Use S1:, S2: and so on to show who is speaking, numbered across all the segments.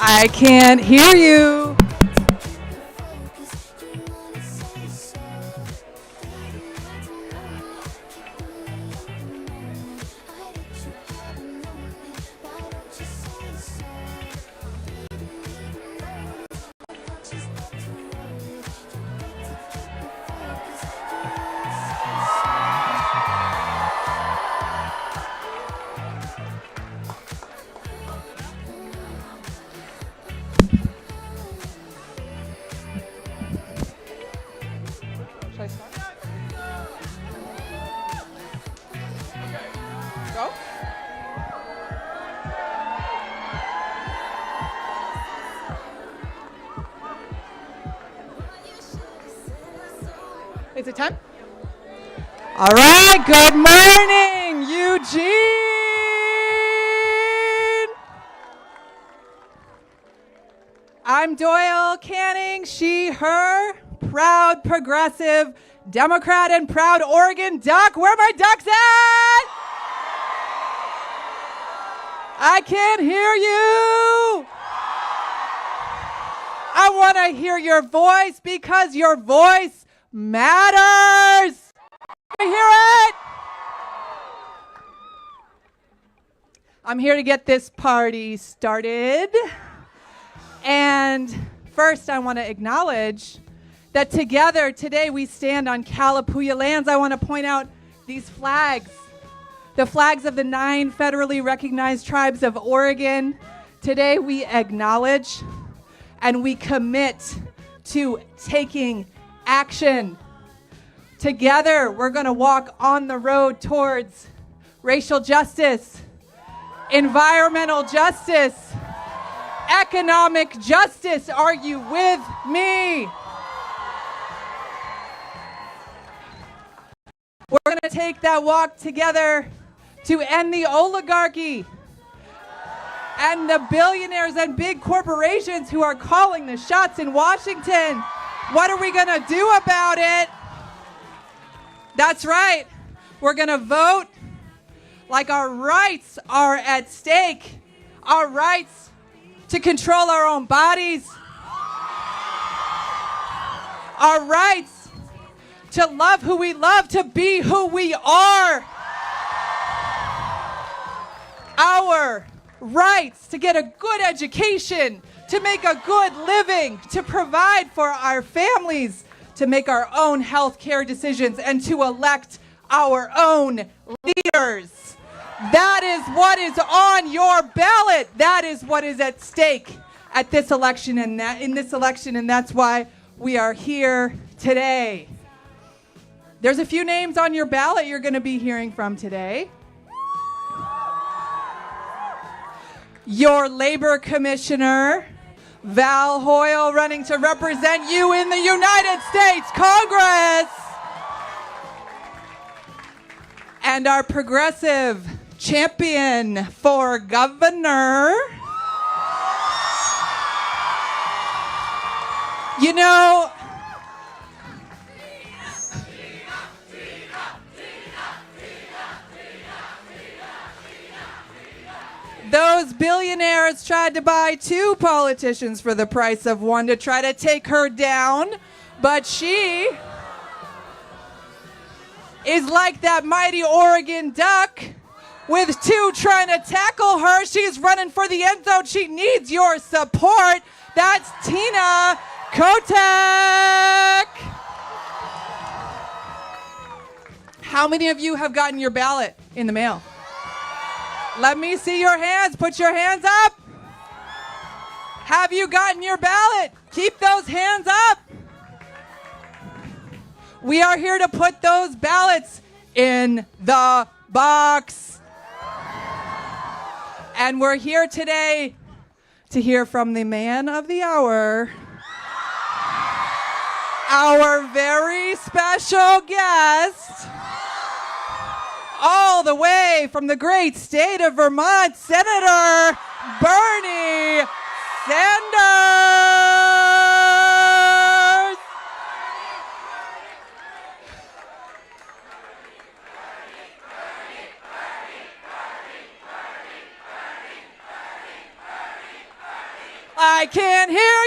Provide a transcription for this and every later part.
S1: I can't hear you. Should I start? Go? Is it time? All right, good morning, Eugene. I'm Doyle Canning, she, her, proud progressive Democrat and proud Oregon duck. Where are my ducks at? I can't hear you. I want to hear your voice because your voice matters. I hear it. I'm here to get this party started. And first, I want to acknowledge that together today we stand on Kalapuya lands. I want to point out these flags, the flags of the 9 federally recognized tribes of Oregon. Today we acknowledge and we commit to taking action. Together we're going to walk on the road towards racial justice, environmental justice, economic justice. Are you with me? We're going to take that walk together to end the oligarchy and the billionaires and big corporations who are calling the shots in Washington. What are we going to do about it? That's right. We're going to vote like our rights are at stake. Our rights to control our own bodies. Our rights to love who we love, to be who we are. Our rights to get a good education, to make a good living, to provide for our families, to make our own health care decisions, and to elect our own leaders. That is what is on your ballot. That is what is at stake at this election and in this election, and that's why we are here today. There's a few names on your ballot you're going to be hearing from today. Your labor commissioner, Val Hoyle, running to represent you in the United States Congress. And our progressive champion for governor. You know, those billionaires tried to buy 2 politicians for the price of 1 to try to take her down, but she is like that mighty Oregon duck with 2 trying to tackle her. She's running for the end zone. She needs your support. That's Tina Kotek. How many of you have gotten your ballot in the mail? Let me see your hands. Put your hands up. Have you gotten your ballot? Keep those hands up. We are here to put those ballots in the box. And we're here today to hear from the man of the hour, our very special guest, all the way from the great state of Vermont, Senator Bernie Sanders. I can't hear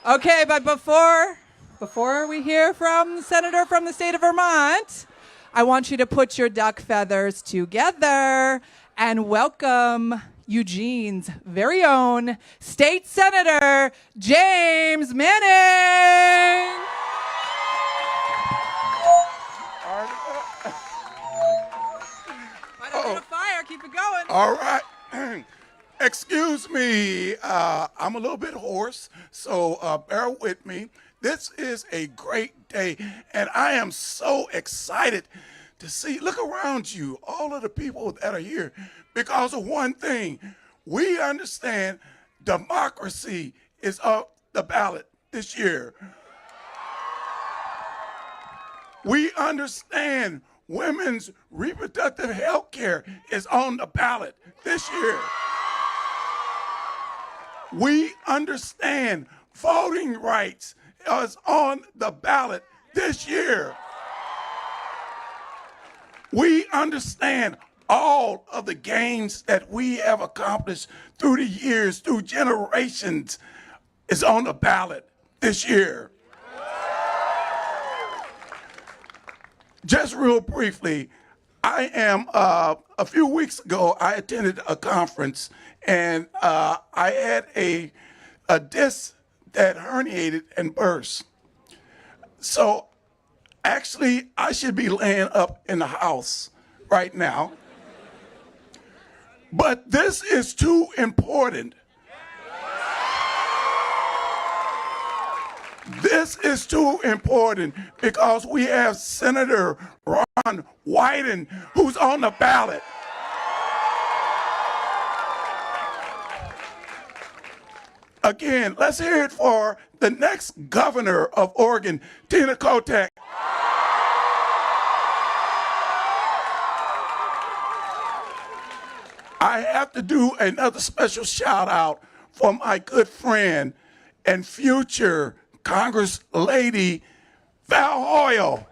S1: you. Okay, but before we hear from the senator from the state of Vermont, I want you to put your duck feathers together and welcome Eugene's very own state senator, James Manning. I don't need a fire. Keep it going.
S2: All right. Excuse me. I'm a little bit hoarse, so bear with me. This is a great day, and I am so excited to see. Look around you, all of the people that are here, because of one thing. We understand democracy is up the ballot this year. We understand women's reproductive health care is on the ballot this year. We understand voting rights is on the ballot this year. We understand all of the gains that we have accomplished through the years, through generations, is on the ballot this year. Just real briefly, I am, a few weeks ago, I attended a conference, and I had a disc that herniated and burst. So actually, I should be laying up in the house right now. But this is too important. This is too important because we have Senator Ron Wyden, who's on the ballot. Again, let's hear it for the next governor of Oregon, Tina Kotek. I have to do another special shout out for my good friend and future Congress Lady Val Hoyle.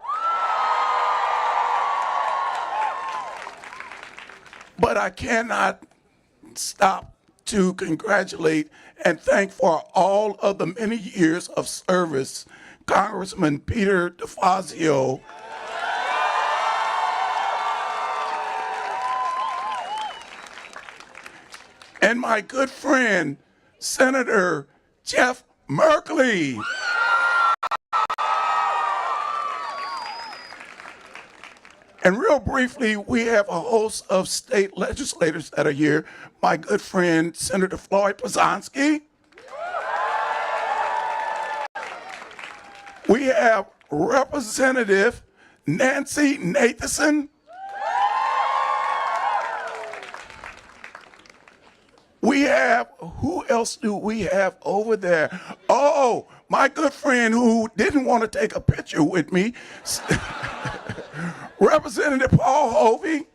S2: But I cannot stop to congratulate and thank for all of the many years of service Congressman Peter DeFazio, and my good friend, Senator Jeff Merkley. And real briefly, we have a host of state legislators that are here. My good friend, Senator Floyd Pozanski. We have Representative Nancy Nathanson. We have, who else do we have over there? Oh, my good friend who didn't want to take a picture with me, Representative Paul Hovey.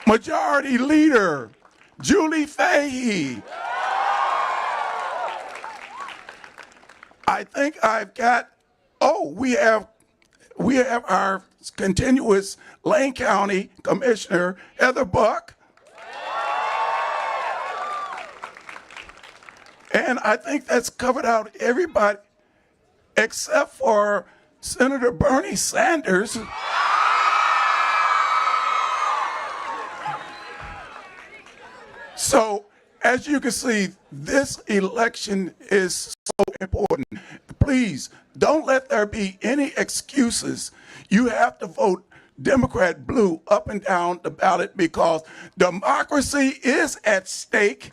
S2: Majority Leader Julie Fahey. I think I've got, we have our continuous Lane County Commissioner, Heather Buck. And I think that's covered out everybody except for Senator Bernie Sanders. So, as you can see, this election is so important. Please, don't let there be any excuses. You have to vote Democrat blue up and down the ballot because democracy is at stake.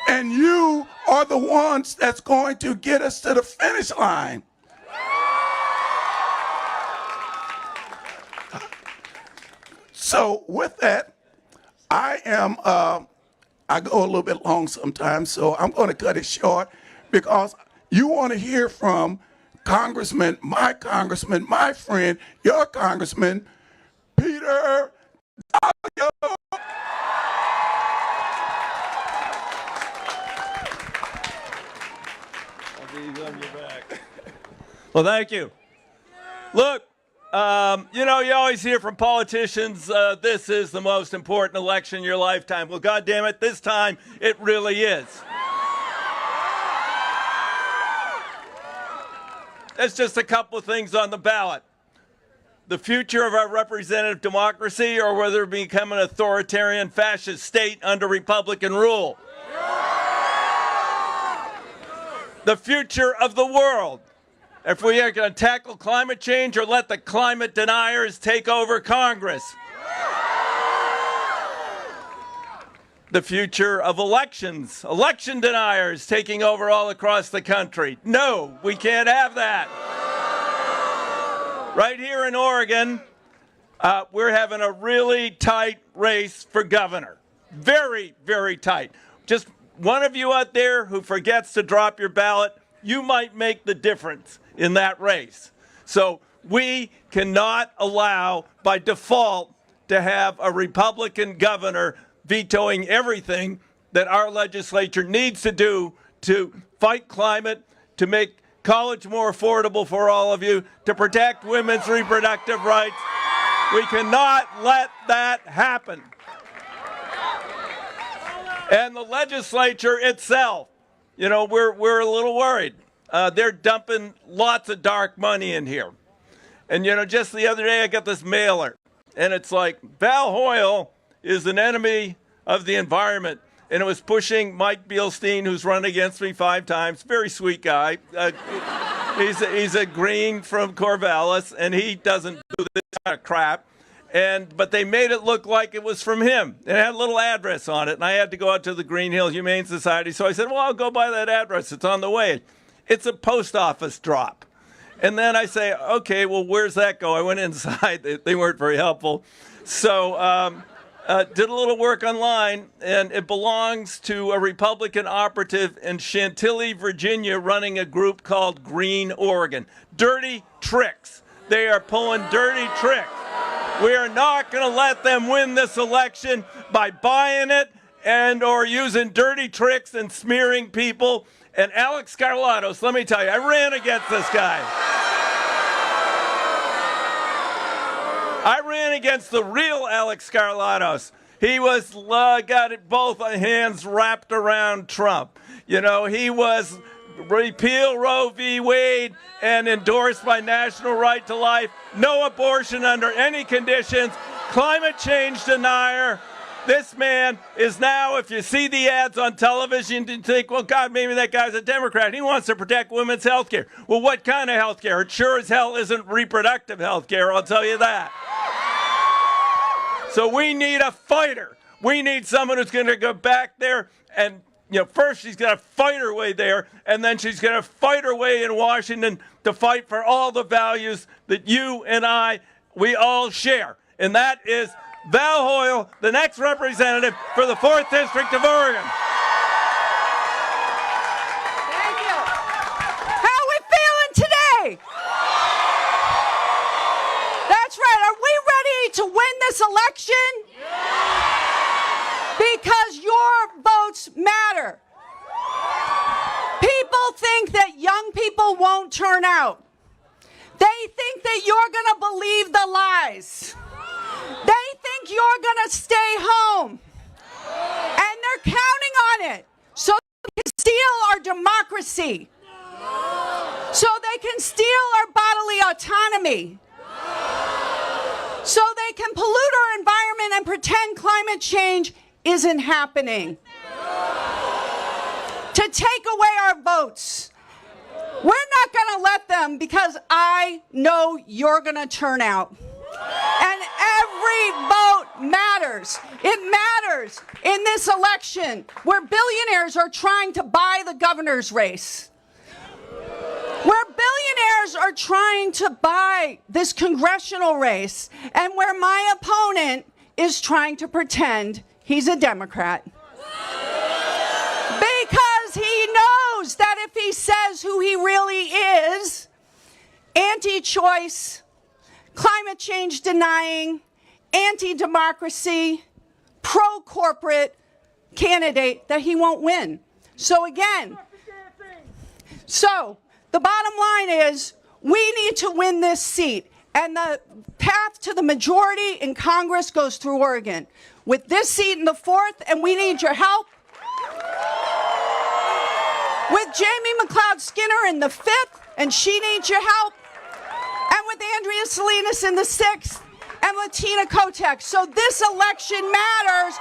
S2: And you are the ones that's going to get us to the finish line. So with that, I go a little bit long sometimes, so I'm going to cut it short because you want to hear from Congressman, my friend, your Congressman, Peter DeFazio.
S3: He's on your back. Well, thank you. Look, You know, you always hear from politicians, this is the most important election in your lifetime. Well, God damn it, this time it really is. There's just a couple of things on the ballot. The future of our representative democracy, or whether it become an authoritarian fascist state under Republican rule. The future of the world. If we are going to tackle climate change or let the climate deniers take over Congress. The future of elections. Election deniers taking over all across the country. No, we can't have that. Right here in Oregon, we're having a really tight race for governor. Very, very tight. Just one of you out there who forgets to drop your ballot, you might make the difference in that race. So we cannot allow, by default, to have a Republican governor vetoing everything that our legislature needs to do to fight climate, to make college more affordable for all of you, to protect women's reproductive rights. We cannot let that happen. And the legislature itself, you know, we're a little worried. They're dumping lots of dark money in here. And, you know, just the other day I got this mailer, and it's like, Val Hoyle is an enemy of the environment. And it was pushing Mike Bielstein, who's run against me 5 times. Very sweet guy. He's a Green from Corvallis, and he doesn't do this kind of crap. But they made it look like it was from him. It had a little address on it, and I had to go out to the Green Hill Humane Society. So I said, well, I'll go by that address. It's on the way. It's a post office drop. And then I say, okay, well, where's that go? I went inside. They weren't very helpful. So did a little work online, and it belongs to a Republican operative in Chantilly, Virginia, running a group called Green Oregon. Dirty tricks. They are pulling dirty tricks. We are not going to let them win this election by buying it and or using dirty tricks and smearing people. And Alex Skarlatos, let me tell you, I ran against this guy. I ran against the real Alex Skarlatos. He was got it both hands wrapped around Trump. You know, he was repeal Roe v. Wade and endorsed by National Right to Life, no abortion under any conditions, climate change denier. This man is now, if you see the ads on television, you think, well, God, maybe that guy's a Democrat. He wants to protect women's health care. Well, what kind of health care? It sure as hell isn't reproductive health care, I'll tell you that. So we need a fighter. We need someone who's going to go back there and, you know, first she's going to fight her way there, and then she's going to fight her way in Washington to fight for all the values that you and we all share. And that is Val Hoyle, the next representative for the 4th District of Oregon.
S4: Thank you. How are we feeling today? That's right. Are we ready to win this election? Because your votes matter. People think that young people won't turn out. They think that you're going to believe the lies. They think you're going to stay home. And they're counting on it so they can steal our democracy. So they can steal our bodily autonomy. So they can pollute our environment and pretend climate change isn't happening. To take away our votes. We're not going to let them, because I know you're going to turn out. And every vote matters. It matters in this election where billionaires are trying to buy the governor's race. Where billionaires are trying to buy this congressional race, and where my opponent is trying to pretend he's a Democrat. Because he knows that if he says who he really is, anti-choice, climate change denying, anti-democracy, pro-corporate candidate, that he won't win. So again, the bottom line is we need to win this seat. And the path to the majority in Congress goes through Oregon. With this seat in the 4th, and we need your help. With Jamie McLeod Skinner in the 5th, and she needs your help. And with Andrea Salinas in the 6th, and with Tina Kotek. So this election matters.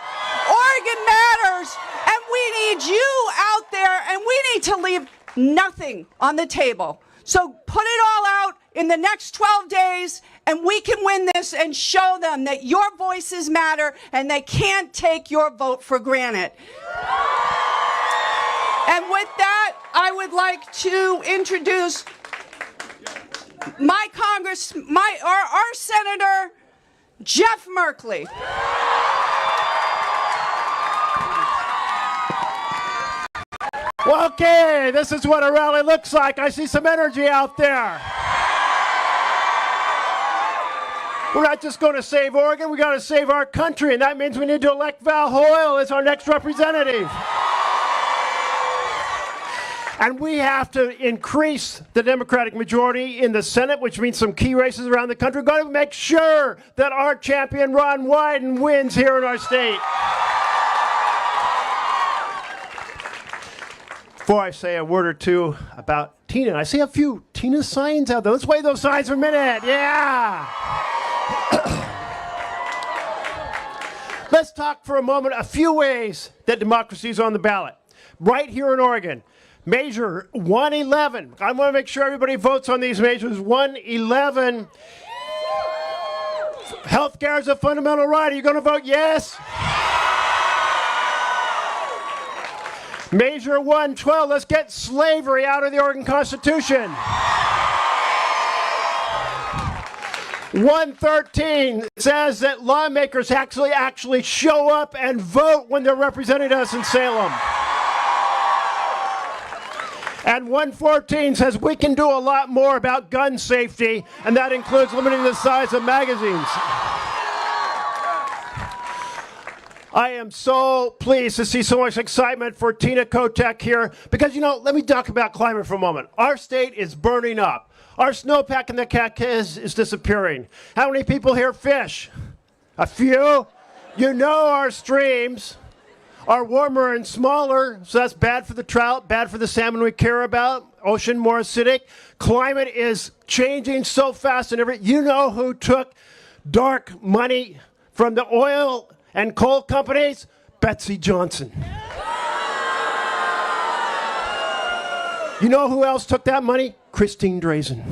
S4: Oregon matters. And we need you out there, and we need to leave nothing on the table. So put it all out in the next 12 days, and we can win this and show them that your voices matter and they can't take your vote for granted. And with that, I would like to introduce our Senator, Jeff Merkley.
S5: Well, okay, this is what a rally looks like. I see some energy out there. We're not just going to save Oregon, we got to save our country, and that means we need to elect Val Hoyle as our next representative. And we have to increase the Democratic majority in the Senate, which means some key races around the country. We're going to make sure that our champion, Ron Wyden, wins here in our state. Before I say a word or two about Tina, I see a few Tina signs out there. Let's wave those signs for a minute. Yeah. Let's talk for a moment a few ways that democracy is on the ballot. Right here in Oregon, Measure 111. I want to make sure everybody votes on these measures. 111. Health care is a fundamental right. Are you going to vote yes? Measure 112. Let's get slavery out of the Oregon Constitution. 113 says that lawmakers actually show up and vote when they're representing us in Salem. And 114 says we can do a lot more about gun safety, and that includes limiting the size of magazines. I am so pleased to see so much excitement for Tina Kotek here because, let me talk about climate for a moment. Our state is burning up. Our snowpack in the Cascades is disappearing. How many people here fish? A few? Our streams are warmer and smaller, so that's bad for the trout, bad for the salmon we care about, ocean more acidic. Climate is changing so fast, and you know who took dark money from the oil and coal companies? Betsy Johnson. You know who else took that money? Christine Drazen.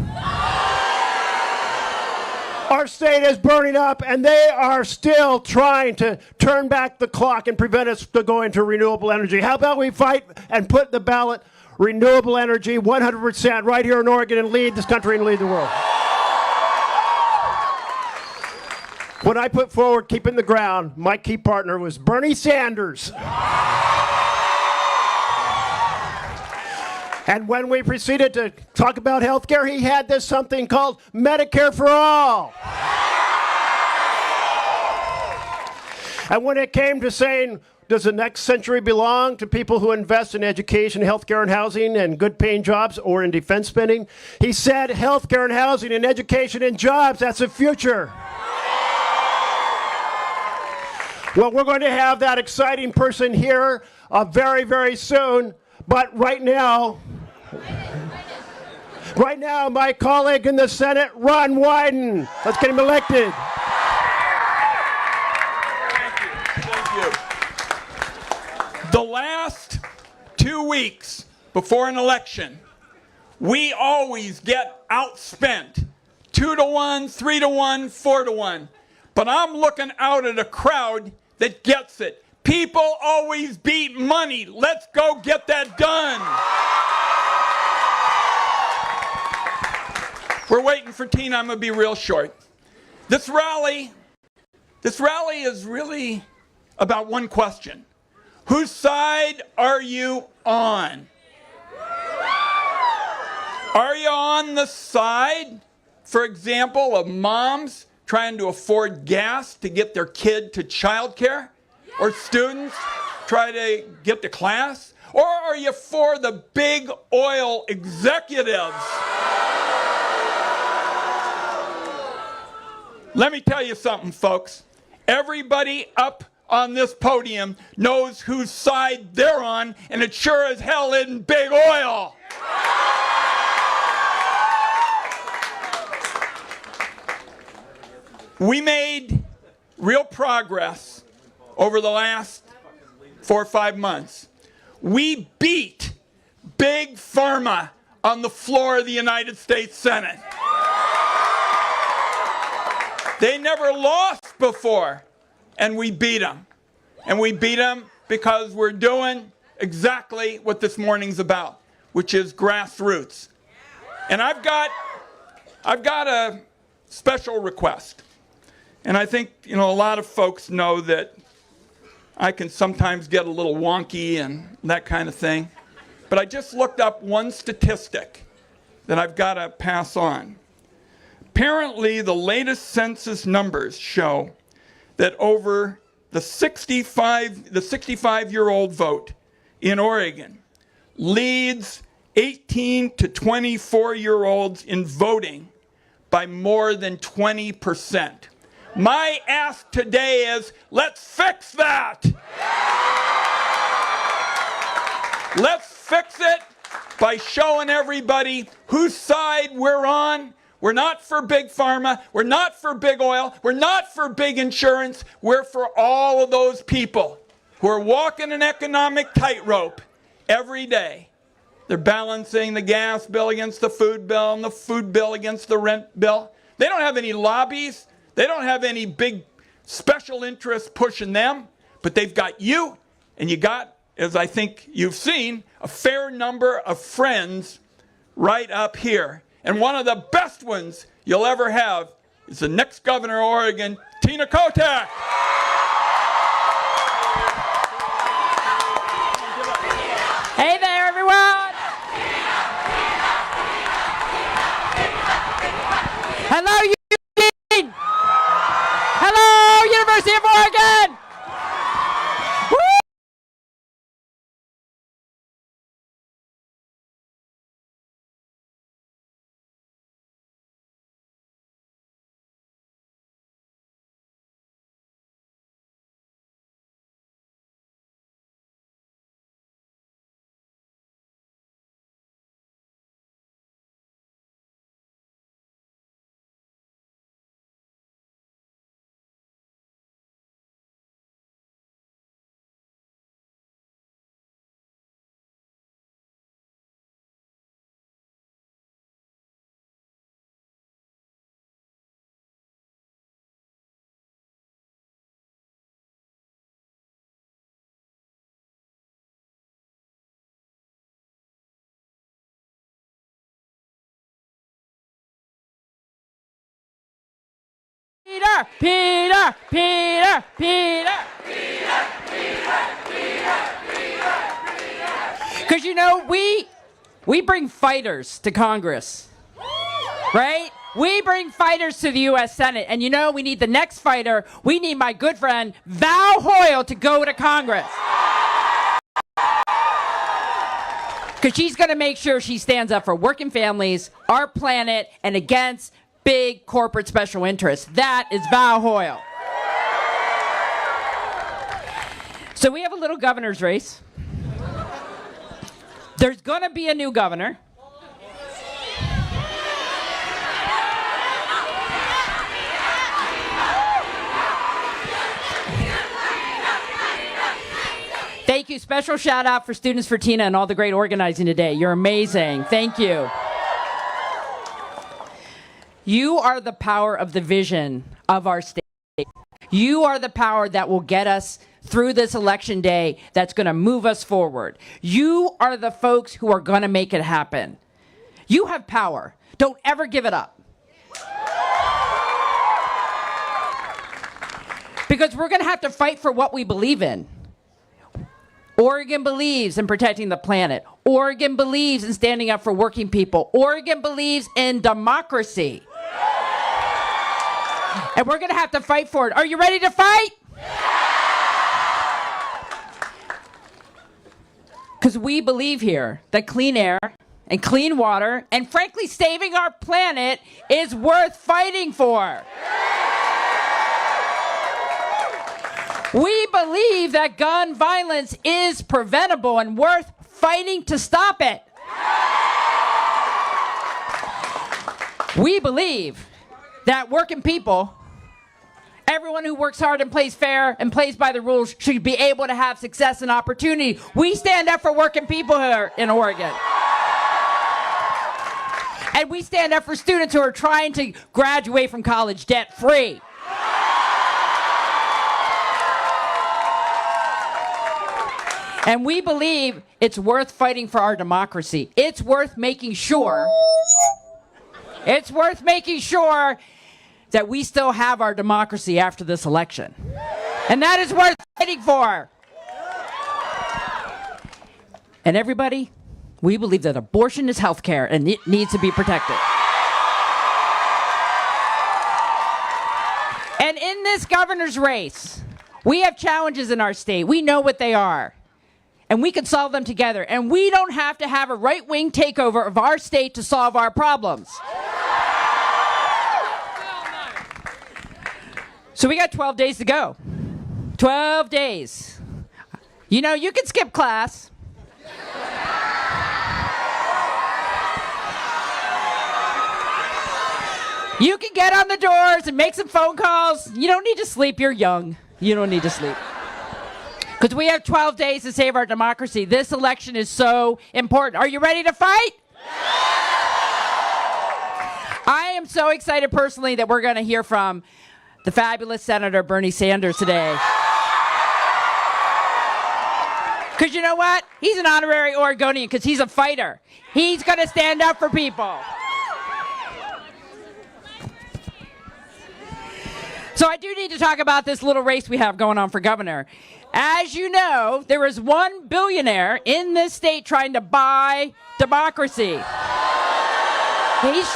S5: Our state is burning up, and they are still trying to turn back the clock and prevent us from going to renewable energy. How about we fight and put the ballot renewable energy 100% right here in Oregon and lead this country and lead the world? When I put forward keeping the ground, my key partner was Bernie Sanders. And when we proceeded to talk about health care, he had this something called Medicare for All. And when it came to saying, does the next century belong to people who invest in education, health care, and housing, and good-paying jobs, or in defense spending? He said, health care and housing and education and jobs, that's the future. Well, we're going to have that exciting person here very, very soon. But right now, my colleague in the Senate, Ron Wyden. Let's get him elected.
S6: Thank you. The last 2 weeks before an election, we always get outspent. 2 to 1, 3 to 1, 4 to 1. But I'm looking out at a crowd that gets it. People always beat money. Let's go get that done. We're waiting for Tina. I'm going to be real short. This rally is really about one question. Whose side are you on? Are you on the side, for example, of moms trying to afford gas to get their kid to childcare? Or students try to get to class? Or are you for the big oil executives Let me tell you something, folks. Everybody up on this podium knows whose side they're on, and it sure as hell isn't big oil. We made real progress over the last 4 or 5 months. We beat Big Pharma on the floor of the United States Senate. They never lost before, and we beat them. And we beat them because we're doing exactly what this morning's about, which is grassroots. And I've got a special request. And I think, a lot of folks know that I can sometimes get a little wonky and that kind of thing. But I just looked up one statistic that I've got to pass on. Apparently, the latest census numbers show that over the 65-year-old vote in Oregon leads 18 to 24-year-olds in voting by more than 20%. My ask today is, let's fix that. Let's fix it by showing everybody whose side we're on. We're not for big pharma. We're not for big oil. We're not for big insurance. We're for all of those people who are walking an economic tightrope every day. They're balancing the gas bill against the food bill and the food bill against the rent bill. They don't have any lobbies. They don't have any big special interests pushing them, but they've got you, and you got, as I think you've seen, a fair number of friends right up here. And one of the best ones you'll ever have is the next governor of Oregon, Tina Kotek.
S7: Hey there, everyone. Hello, Eugene. Hello, University of Oregon. Peter, Peter, Peter, Peter. Because we bring fighters to Congress, right? We bring fighters to the U.S. Senate, and we need the next fighter. We need my good friend Val Hoyle to go to Congress. Because she's going to make sure she stands up for working families, our planet, and against big corporate special interests. That is Val Hoyle. So we have a little governor's race. There's going to be a new governor. Thank you. Special shout out for Students for Tina and all the great organizing today. You're amazing. Thank you. You are the power of the vision of our state. You are the power that will get us through this election day, that's going to move us forward. You are the folks who are going to make it happen. You have power. Don't ever give it up. Because we're going to have to fight for what we believe in. Oregon believes in protecting the planet. Oregon believes in standing up for working people. Oregon believes in democracy. And we're going to have to fight for it. Are you ready to fight? Because we believe here that clean air and clean water and frankly saving our planet is worth fighting for. We believe that gun violence is preventable and worth fighting to stop it. We believe that working people, everyone who works hard and plays fair and plays by the rules, should be able to have success and opportunity. We stand up for working people here in Oregon. And we stand up for students who are trying to graduate from college debt-free. And we believe it's worth fighting for our democracy. It's worth making sure that we still have our democracy after this election. And that is worth fighting for. And everybody, we believe that abortion is health care and it needs to be protected. And in this governor's race, we have challenges in our state. We know what they are. And we can solve them together. And we don't have to have a right-wing takeover of our state to solve our problems. So we got 12 days to go. 12 days. You know, you can skip class. You can get on the doors and make some phone calls. You don't need to sleep. You're young. You don't need to sleep. Because we have 12 days to save our democracy. This election is so important. Are you ready to fight? I am so excited personally that we're going to hear from the fabulous Senator Bernie Sanders today. Because you know what? He's an honorary Oregonian because he's a fighter. He's going to stand up for people. So I do need to talk about this little race we have going on for governor. As you know, there is one billionaire in this state trying to buy democracy. He's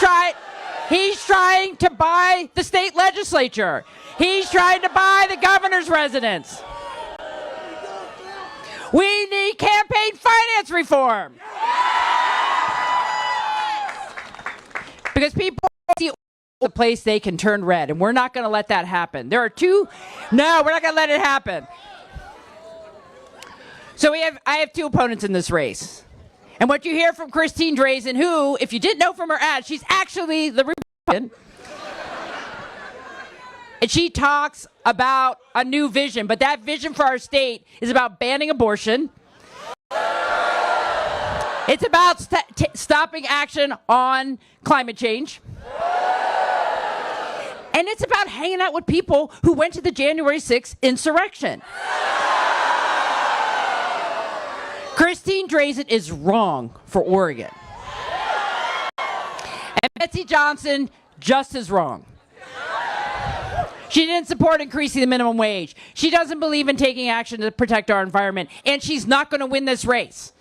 S7: trying to buy the state legislature. He's trying to buy the governor's residence. We need campaign finance reform. Because people see the place they can turn red, and we're not going to let that happen. No, we're not going to let it happen. So I have two opponents in this race. And what you hear from Christine Drazen, who, if you didn't know from her ad, she's actually the Republican. And she talks about a new vision, but that vision for our state is about banning abortion. It's about stopping action on climate change. And it's about hanging out with people who went to the January 6th insurrection. Christine Drazen is wrong for Oregon. And Betsy Johnson just as wrong. She didn't support increasing the minimum wage. She doesn't believe in taking action to protect our environment. And she's not going to win this race.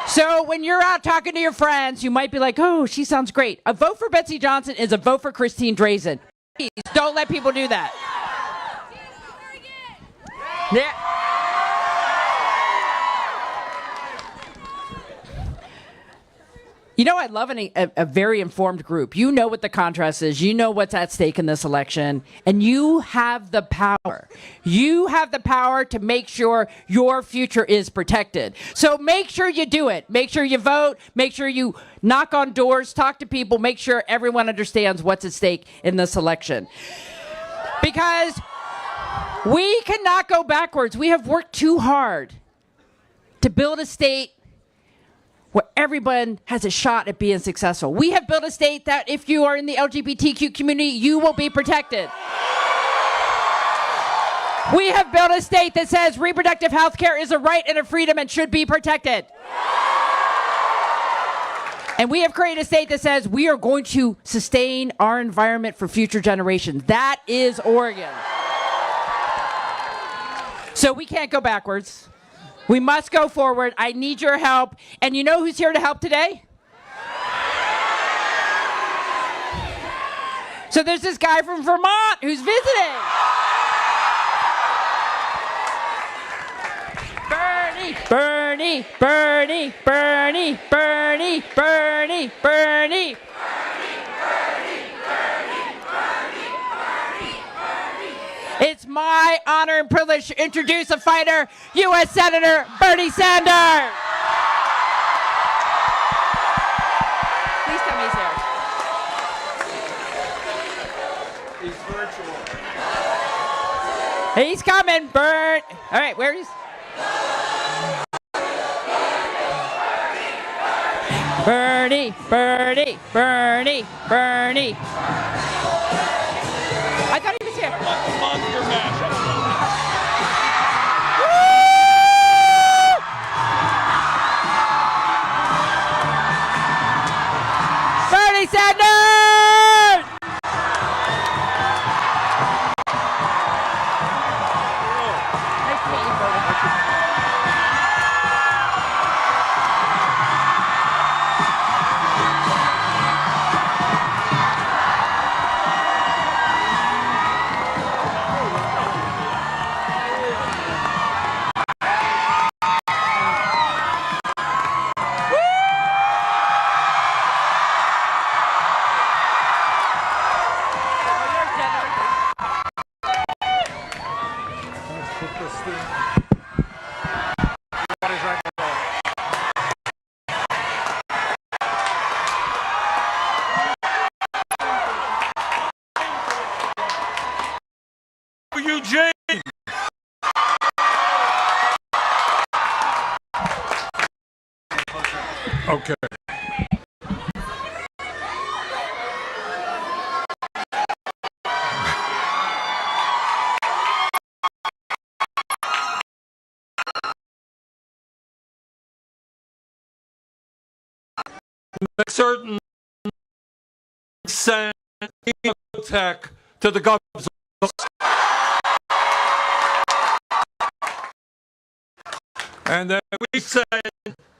S7: So when you're out talking to your friends, you might be like, oh, she sounds great. A vote for Betsy Johnson is a vote for Christine Drazen. Please don't let people do that. Yeah. You know, I love a very informed group. You know what the contrast is. You know what's at stake in this election. And you have the power. You have the power to make sure your future is protected. So make sure you do it. Make sure you vote. Make sure you knock on doors, talk to people, make sure everyone understands what's at stake in this election. Because we cannot go backwards. We have worked too hard to build a state where everyone has a shot at being successful. We have built a state that if you are in the LGBTQ community, you will be protected. We have built a state that says reproductive health care is a right and a freedom and should be protected. And we have created a state that says we are going to sustain our environment for future generations. That is Oregon. So we can't go backwards. We must go forward. I need your help. And you know who's here to help today? So there's this guy from Vermont who's visiting. Bernie, Bernie, Bernie, Bernie, Bernie, Bernie, Bernie. It's my honor and privilege to introduce a fighter, U.S. Senator Bernie Sanders. Please tell me he's there.
S3: He's virtual.
S7: He's coming, Bert. All right, where is? Bernie, Bernie, Bernie, Bernie. I thought he was here.
S3: Monster mashup.
S7: Bernie Sanders! Nice to meet you, Bernie.
S3: Eugene.
S2: Okay.
S8: Make certain send tech to the government. And then we send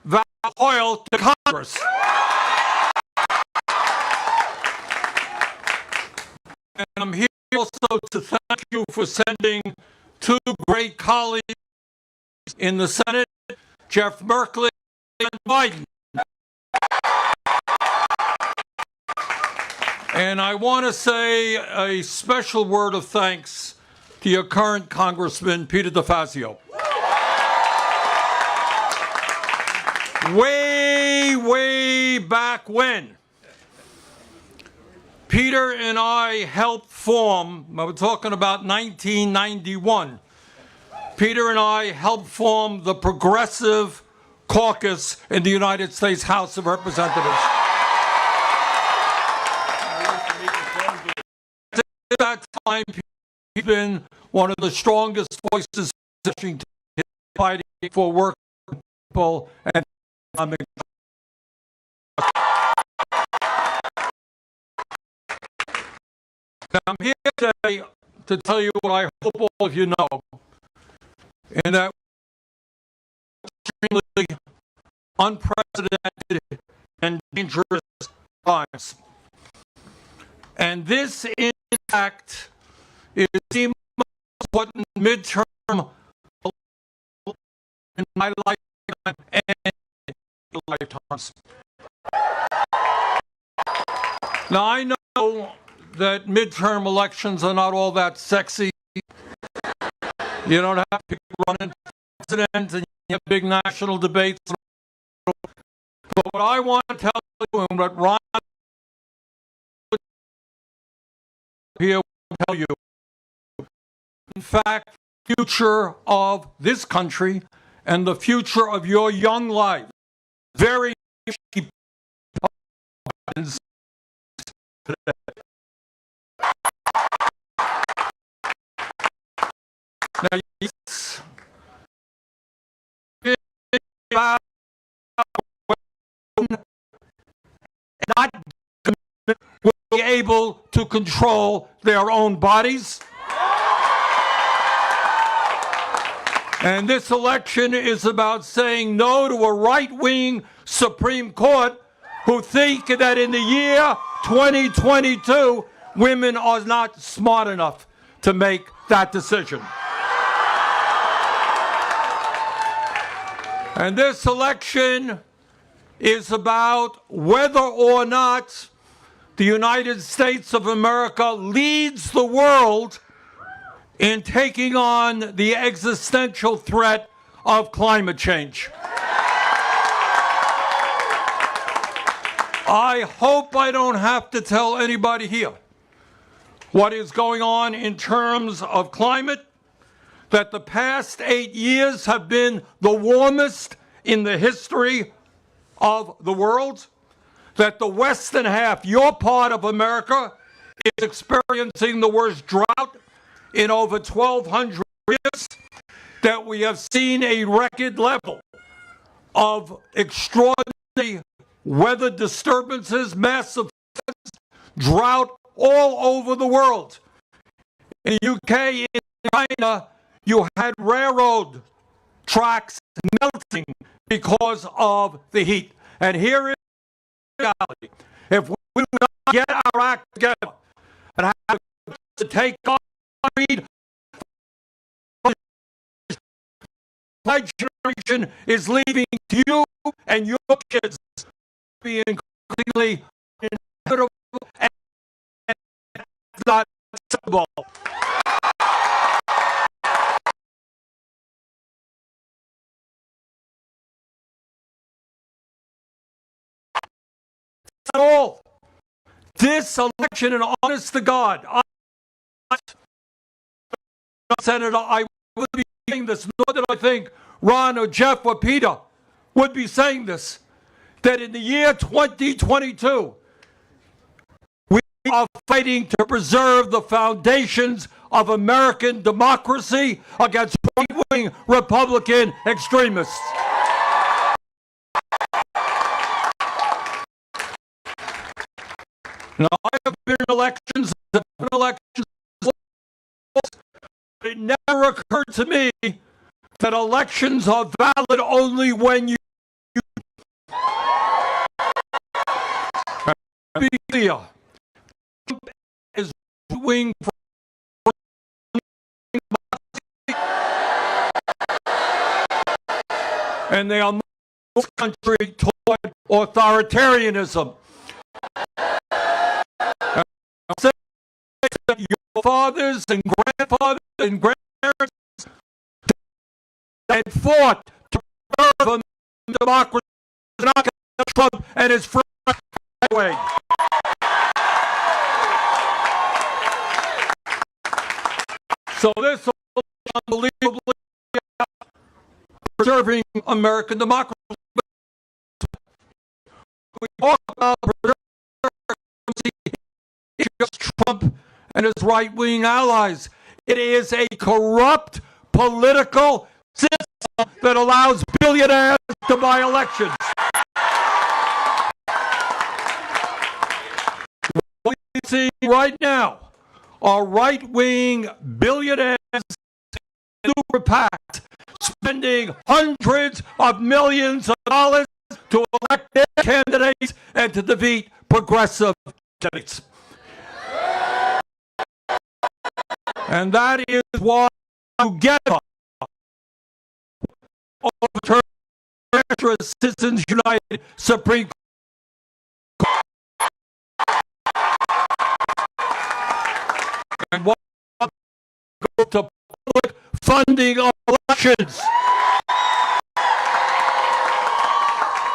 S8: that oil to Congress. And I'm here also to thank you for sending two great colleagues in the Senate, Jeff Merkley and Biden. And I want to say a special word of thanks to your current Congressman, Peter DeFazio. Way back when, Peter and I helped form, we're talking about 1991, Peter and I helped form the Progressive Caucus in the United States House of Representatives. At that time, he's been one of the strongest voices in Washington fighting for working people and economic justice. I'm here today to tell you what I hope all of you know, and that extremely unprecedented and dangerous times. And this, in fact, is the most important midterm in my lifetime and lifetimes. Now, I know that midterm elections are not all that sexy. You don't have people running for president and you have big national debates. But what I want to tell you and what Ron here will tell you, in fact, the future of this country and the future of your young life, very cheap today. Now, yes, not will be able to control their own bodies. And this election is about saying no to a right-wing Supreme Court who think that in the year 2022, women are not smart enough to make that decision. And this election is about whether or not the United States of America leads the world in taking on the existential threat of climate change. I hope I don't have to tell anybody here what is going on in terms of climate, that the past 8 years have been the warmest in the history of the world, that the western half, your part of America, is experiencing the worst drought in over 1,200 years, that we have seen a record level of extraordinary weather disturbances, massive drought all over the world. In the UK, in China, you had railroad tracks melting because of the heat. And here is the reality. If we do not get our act together and have to take on my generation is leaving to you and your kids being completely inevitable and not acceptable. At all. This election, and honest to God, Senator, I would be saying this, nor did I think Ron or Jeff or Peter would be saying this, that in the year 2022, we are fighting to preserve the foundations of American democracy against right-wing Republican extremists. Now, I have been in elections, but it never occurred to me that elections are valid only when you be clear. Trump is doing and they are most country toward authoritarianism. Your fathers and grandfathers and grandparents had fought to preserve democracy, not Trump and his friends way. So this is unbelievably preserving American democracy. We talk about preserving Trump and his right-wing allies. It is a corrupt political system that allows billionaires to buy elections. What we see right now are right-wing billionaires in super PACs spending hundreds of millions of dollars to elect their candidates and to defeat progressive candidates. And that is why together overturn Citizens United Supreme Court. And what go to public funding of elections.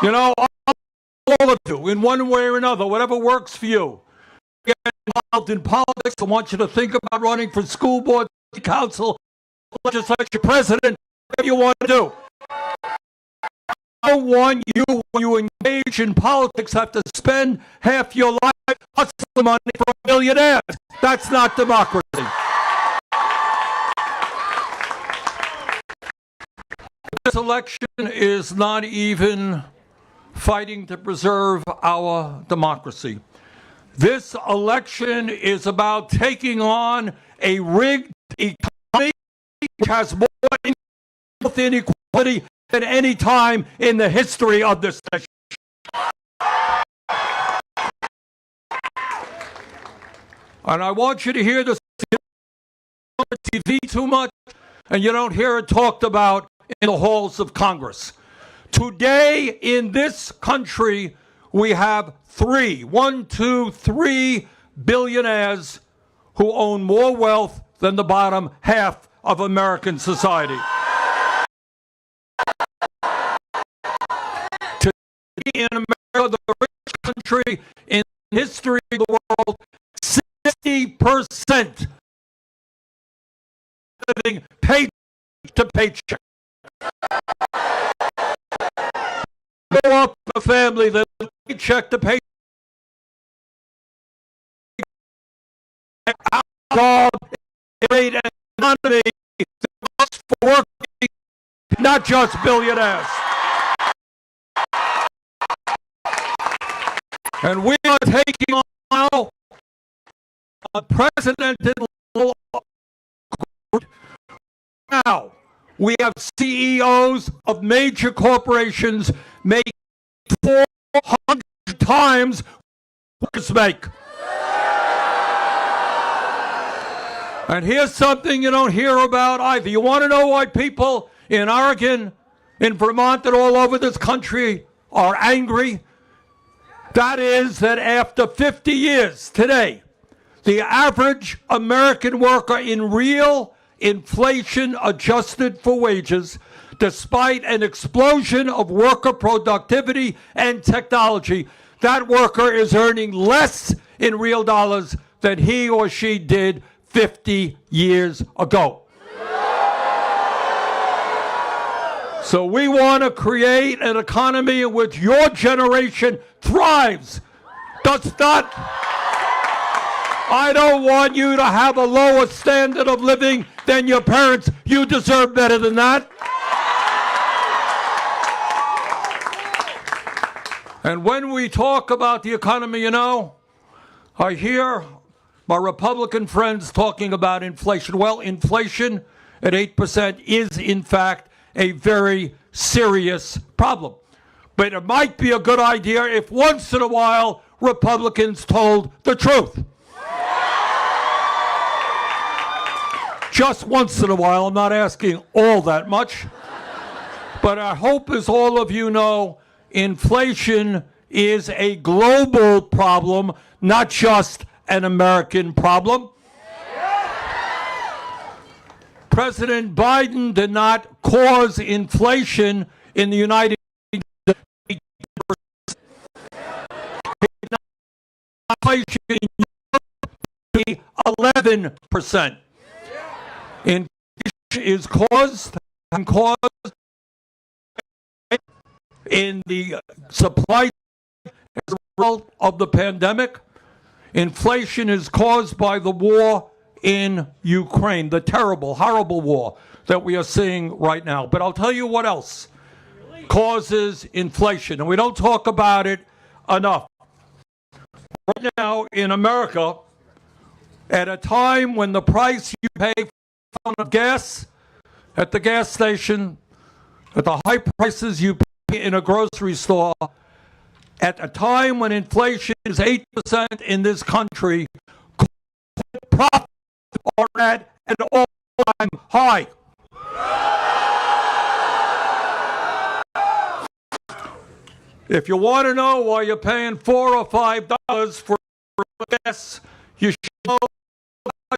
S8: You know, all of you, in one way or another, whatever works for you. Get involved in politics. I want you to think about running for school board, council, legislature, president, whatever you want to do. I don't want you, when you engage in politics, have to spend half your life hustling money for millionaires. That's not democracy. This election is not even fighting to preserve our democracy. This election is about taking on a rigged economy which has more wealth inequality than any time in the history of this nation. And I want you to hear this. You don't watch TV too much, and you don't hear it talked about in the halls of Congress. Today in this country, we have three billionaires who own more wealth than the bottom half of American society. To be in America, the richest country in the history of the world, 60% living paycheck to paycheck. Go up a family that paycheck to paycheck. Our job is great economy for working, not just billionaires. And we are taking on now unprecedented level. Now, we have CEOs of major corporations make 400 times what workers make. And here's something you don't hear about either. You want to know why people in Oregon, in Vermont, and all over this country are angry? That is that after 50 years today, the average American worker in real inflation adjusted for wages, despite an explosion of worker productivity and technology, that worker is earning less in real dollars than he or she did 50 years ago. So we want to create an economy in which your generation thrives. Does not. I don't want you to have a lower standard of living than your parents. You deserve better than that. And when we talk about the economy, you know, I hear my Republican friends talking about inflation. Well, inflation at 8% is, in fact, a very serious problem. But it might be a good idea if once in a while Republicans told the truth. Just once in a while. I'm not asking all that much. But our hope is all of you know inflation is a global problem, not just an American problem. President Biden did not cause inflation in the United States. Inflation in Europe 11%. Inflation is caused in the supply as a result of the pandemic. Inflation is caused by the war in Ukraine, the terrible, horrible war that we are seeing right now. But I'll tell you what else causes inflation, and we don't talk about it enough. Right now in America, at a time when the price you pay for a gallon of gas at the gas station, at the high prices you pay in a grocery store, at a time when inflation is 8% in this country, profits are at an all-time high. If you want to know why you're paying $4 or $5 for gas, you should know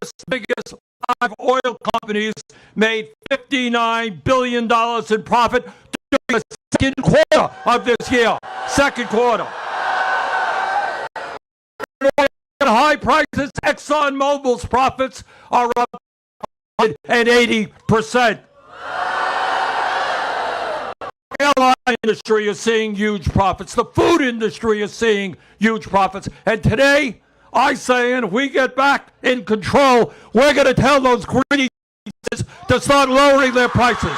S8: the biggest 5 oil companies made $59 billion in profit during the second quarter of this year. Second quarter. At high prices, ExxonMobil's profits are up 180%. The airline industry is seeing huge profits. The food industry is seeing huge profits. And today, I say, if we get back in control, we're going to tell those greedy to start lowering their prices.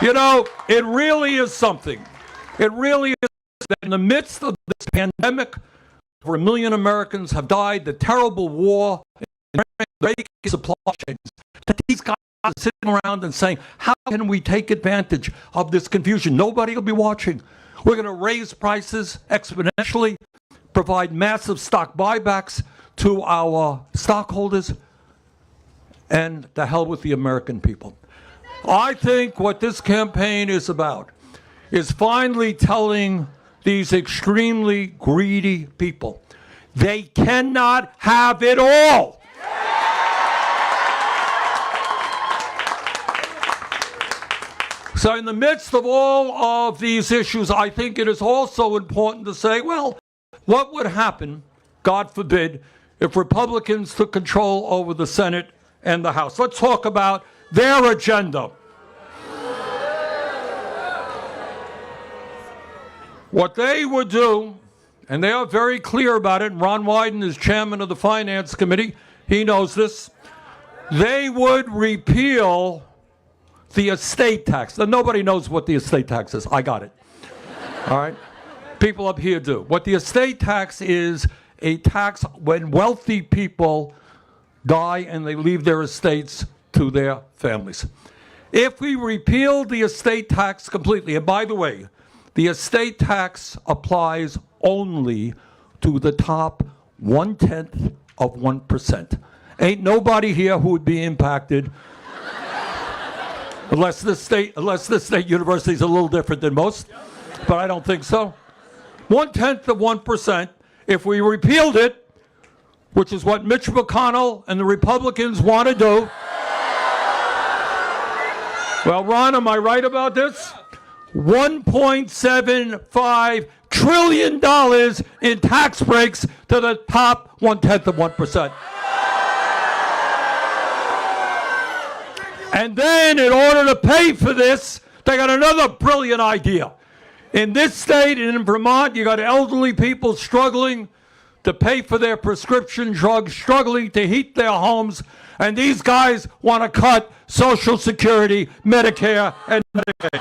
S8: You know, it really is something. It really is that in the midst of this pandemic, where 1 million Americans have died, the terrible war, breaking supply chains, that these guys are sitting around and saying, how can we take advantage of this confusion? Nobody will be watching. We're going to raise prices exponentially, provide massive stock buybacks to our stockholders, and the hell with the American people. I think what this campaign is about is finally telling these extremely greedy people. They cannot have it all. So in the midst of all of these issues, I think it is also important to say, well, what would happen, God forbid, if Republicans took control over the Senate and the House? Let's talk about their agenda. What they would do, and they are very clear about it, and Ron Wyden is chairman of the Finance Committee, he knows this, they would repeal the estate tax. Now, nobody knows what the estate tax is. I got it. All right? People up here do. What the estate tax is, a tax when wealthy people die and they leave their estates to their families. If we repeal the estate tax completely, and by the way, the estate tax applies only to the top 1/10 of 1%. Ain't nobody here who would be impacted unless this state university is a little different than most, but I don't think so. 1/10 of 1%. If we repealed it, which is what Mitch McConnell and the Republicans want to do. Well, Ron, am I right about this? $1.75 trillion in tax breaks to the top 1/10 of 1%. And then, in order to pay for this, they got another brilliant idea. In this state, in Vermont, you got elderly people struggling to pay for their prescription drugs, struggling to heat their homes, and these guys want to cut Social Security, Medicare, and Medicaid.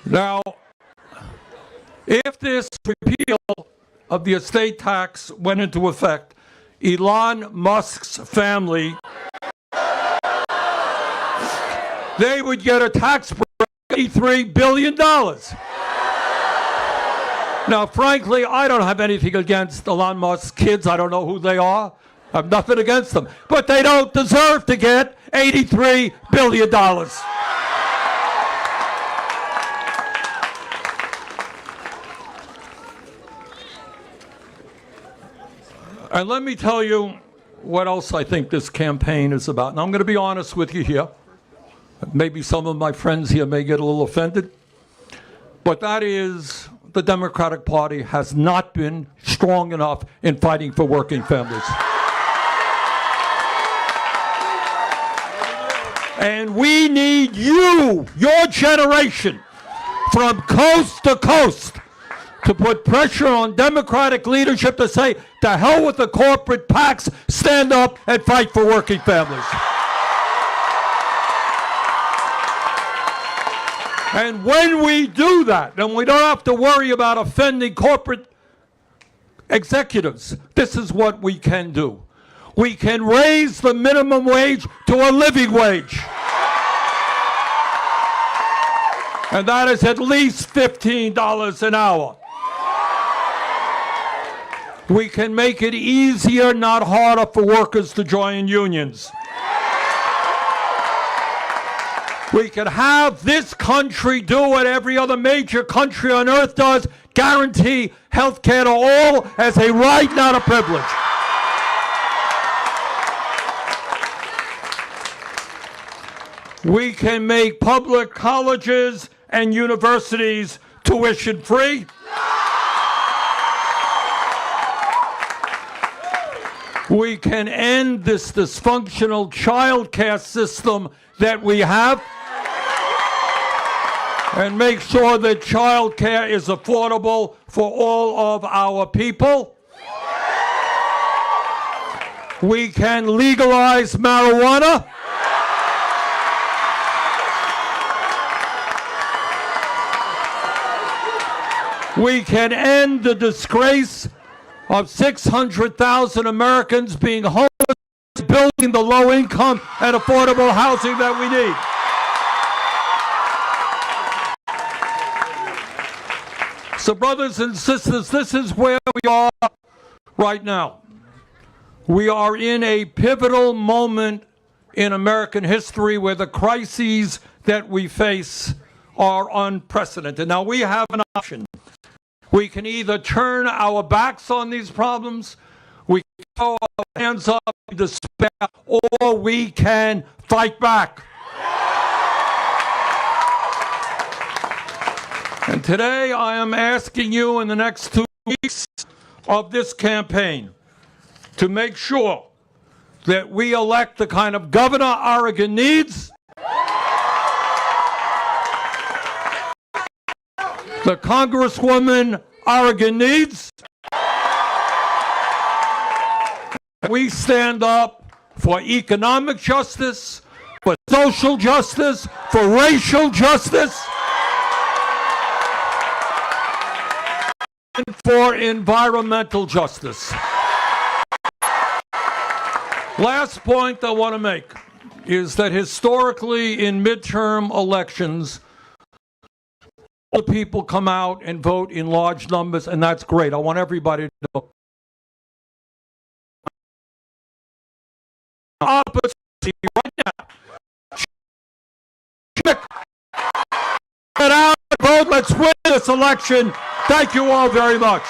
S8: Now, if this repeal of the estate tax went into effect, Elon Musk's family, they would get a tax break of $83 billion. Now, frankly, I don't have anything against Elon Musk's kids. I don't know who they are. I have nothing against them. But they don't deserve to get $83 billion. And let me tell you what else I think this campaign is about. And I'm going to be honest with you here. Maybe some of my friends here may get a little offended. But that is, the Democratic Party has not been strong enough in fighting for working families. And we need you, your generation, from coast to coast, to put pressure on Democratic leadership to say, to hell with the corporate PACs, stand up and fight for working families. And when we do that, then we don't have to worry about offending corporate executives. This is what we can do. We can raise the minimum wage to a living wage. And that is at least $15 an hour. We can make it easier, not harder, for workers to join unions. We can have this country do what every other major country on earth does, guarantee health care to all as a right, not a privilege. We can make public colleges and universities tuition free. We can end this dysfunctional child care system that we have and make sure that child care is affordable for all of our people. We can legalize marijuana. We can end the disgrace of 600,000 Americans being homeless, building the low income and affordable housing that we need. So, brothers and sisters, this is where we are right now. We are in a pivotal moment in American history where the crises that we face are unprecedented. Now, we have an option. We can either turn our backs on these problems, we can throw our hands up in despair, or we can fight back. And today I am asking you in the next 2 weeks of this campaign to make sure that we elect the kind of governor Oregon needs, the congresswoman Oregon needs. We stand up for economic justice, for social justice, for racial justice, and for environmental justice. Last point I want to make is that historically in midterm elections, the people come out and vote in large numbers, and that's great. I want everybody to know. Opportunity right now. Get out and vote. Let's win this election. Thank you all very much.